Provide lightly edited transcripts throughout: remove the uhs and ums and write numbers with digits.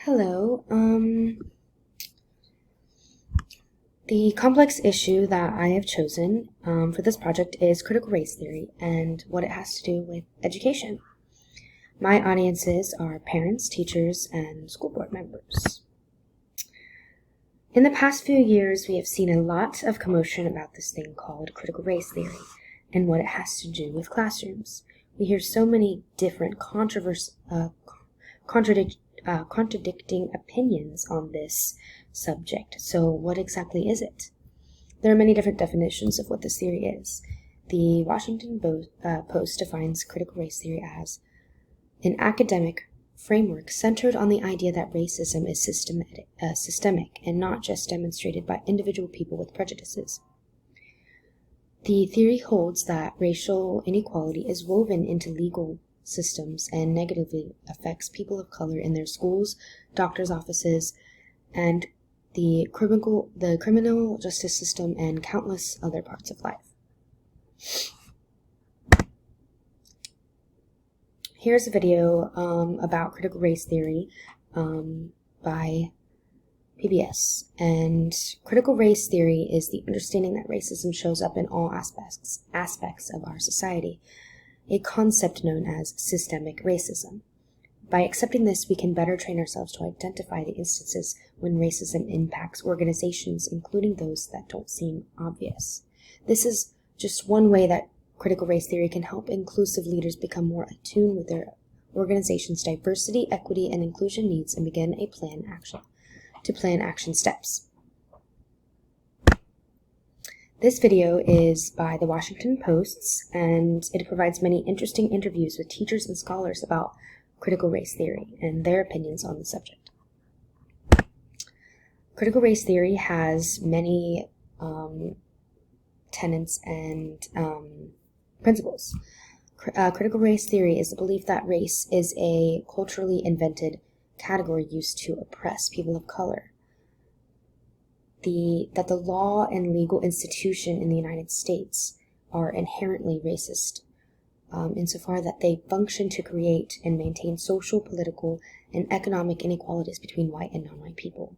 Hello. The complex issue that I have chosen for this project is critical race theory and what it has to do with education. My audiences are parents, teachers, and school board members. In the past few years, we have seen a lot of commotion about this thing called critical race theory and what it has to do with classrooms. We hear so many different contradicting opinions on this subject. So what exactly is it? There are many different definitions of what this theory is. The Washington Post defines critical race theory as an academic framework centered on the idea that racism is systemic and not just demonstrated by individual people with prejudices. The theory holds that racial inequality is woven into legal systems and negatively affects people of color in their schools, doctors' offices, and the criminal justice system and countless other parts of life. Here's a video about critical race theory by PBS. And critical race theory is the understanding that racism shows up in all aspects of our society, a concept known as systemic racism. By accepting this, we can better train ourselves to identify the instances when racism impacts organizations, including those that don't seem obvious. This is just one way that critical race theory can help inclusive leaders become more attuned with their organization's diversity, equity, and inclusion needs and begin a plan action steps. This video is by the Washington Post, and it provides many interesting interviews with teachers and scholars about critical race theory and their opinions on the subject. Critical race theory has many tenets and principles. Critical race theory is the belief that race is a culturally invented category used to oppress people of color. That the law and legal institution in the United States are inherently racist, insofar that they function to create and maintain social, political, and economic inequalities between white and non-white people.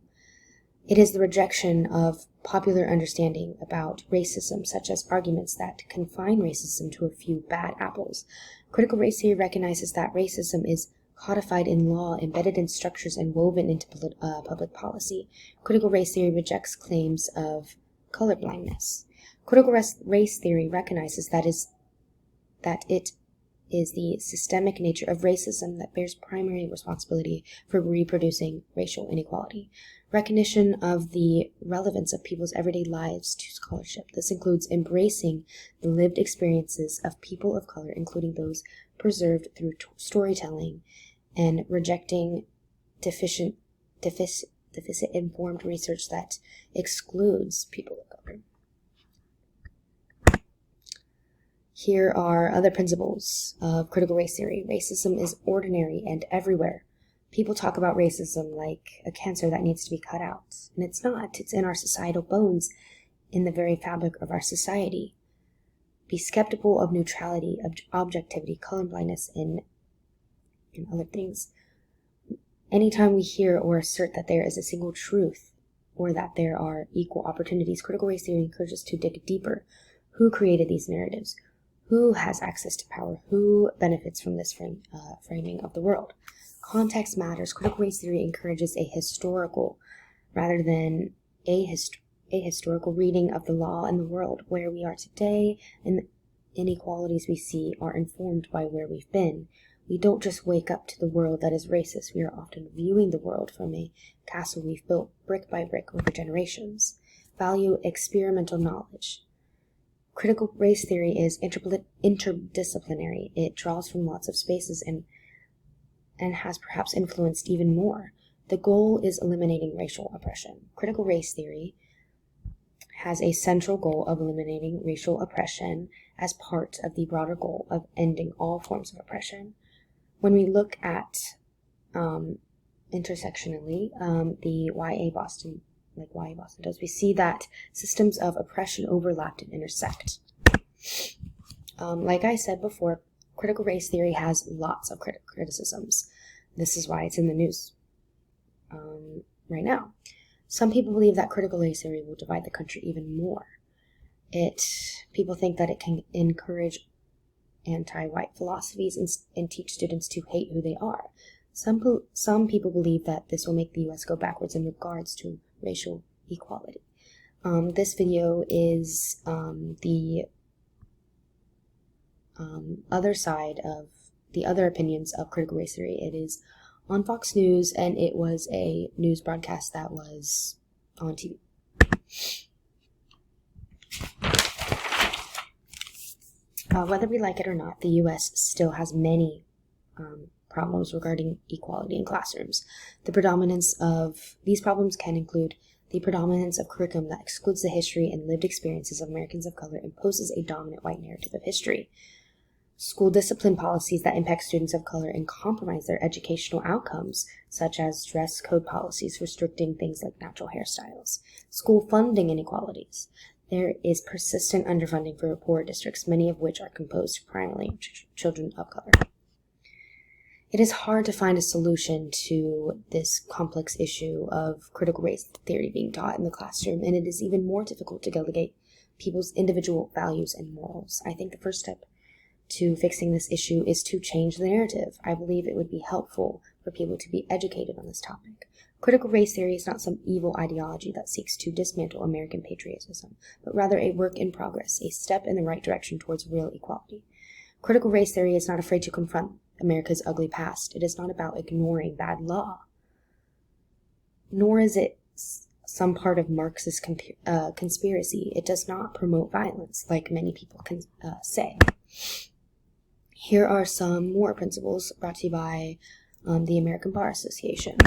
It is the rejection of popular understanding about racism, such as arguments that confine racism to a few bad apples. Critical race theory recognizes that racism is codified in law, embedded in structures, and woven into public policy. Critical race theory rejects claims of colorblindness. Critical race theory recognizes that it is the systemic nature of racism that bears primary responsibility for reproducing racial inequality. Recognition of the relevance of people's everyday lives to scholarship. This includes embracing the lived experiences of people of color, including those preserved through storytelling, and rejecting deficit-informed research that excludes people of color. Here are other principles of critical race theory. Racism is ordinary and everywhere. People talk about racism like a cancer that needs to be cut out, and it's not. It's in our societal bones, in the very fabric of our society. Be skeptical of neutrality, of objectivity, colorblindness, and other things. Anytime we hear or assert that there is a single truth or that there are equal opportunities, critical race theory encourages us to dig deeper. Who created these narratives? Who has access to power? Who benefits from this framing of the world? Context matters. Critical race theory encourages a historical rather than ahistorical reading of the law and the world. Where we are today and the inequalities we see are informed by where we've been. We don't just wake up to the world that is racist. We are often viewing the world from a castle we've built brick by brick over generations. Value experimental knowledge. Critical race theory is interdisciplinary. It draws from lots of spaces and has perhaps influenced even more. The goal is eliminating racial oppression. Critical race theory has a central goal of eliminating racial oppression as part of the broader goal of ending all forms of oppression. When we look at intersectionally the YA Boston does, we see that systems of oppression overlap and intersect. Like I said before, critical race theory has lots of criticisms. This is why it's in the news. right now. Some people believe that critical race theory will divide the country even more. People think that it can encourage anti-white philosophies and teach students to hate who they are. Some people believe that this will make the U.S. go backwards in regards to racial equality. This video is the other side of the other opinions of critical race theory. It is on Fox News, and it was a news broadcast that was on TV. Whether we like it or not, the U.S. still has many problems regarding equality in classrooms. The predominance of these problems can include the predominance of curriculum that excludes the history and lived experiences of Americans of color, imposes a dominant white narrative of history. School discipline policies that impact students of color and compromise their educational outcomes, such as dress code policies restricting things like natural hairstyles. School funding inequalities. There is persistent underfunding for poor districts, many of which are composed primarily of children of color. It is hard to find a solution to this complex issue of critical race theory being taught in the classroom, and it is even more difficult to delegate people's individual values and morals. I think the first step to fixing this issue is to change the narrative. I believe it would be helpful for people to be educated on this topic. Critical race theory is not some evil ideology that seeks to dismantle American patriotism, but rather a work in progress, a step in the right direction towards real equality. Critical race theory is not afraid to confront America's ugly past. It is not about ignoring bad law, nor is it some part of Marxist conspiracy. It does not promote violence, like many people can say. Here are some more principles brought to you by the American Bar Association.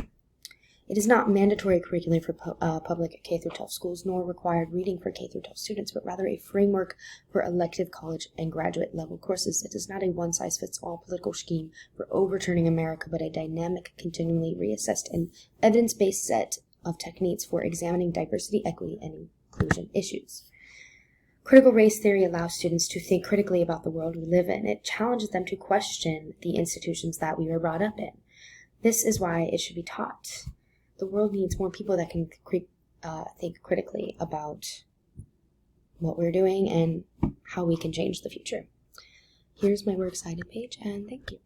It is not mandatory curriculum for public K-12 schools, nor required reading for K-12 students, but rather a framework for elective college and graduate level courses. It is not a one-size-fits-all political scheme for overturning America, but a dynamic, continually reassessed, and evidence-based set of techniques for examining diversity, equity, and inclusion issues. Critical race theory allows students to think critically about the world we live in. It challenges them to question the institutions that we were brought up in. This is why it should be taught. The world needs more people that can think critically about what we're doing and how we can change the future. Here's my We're Excited page, and thank you.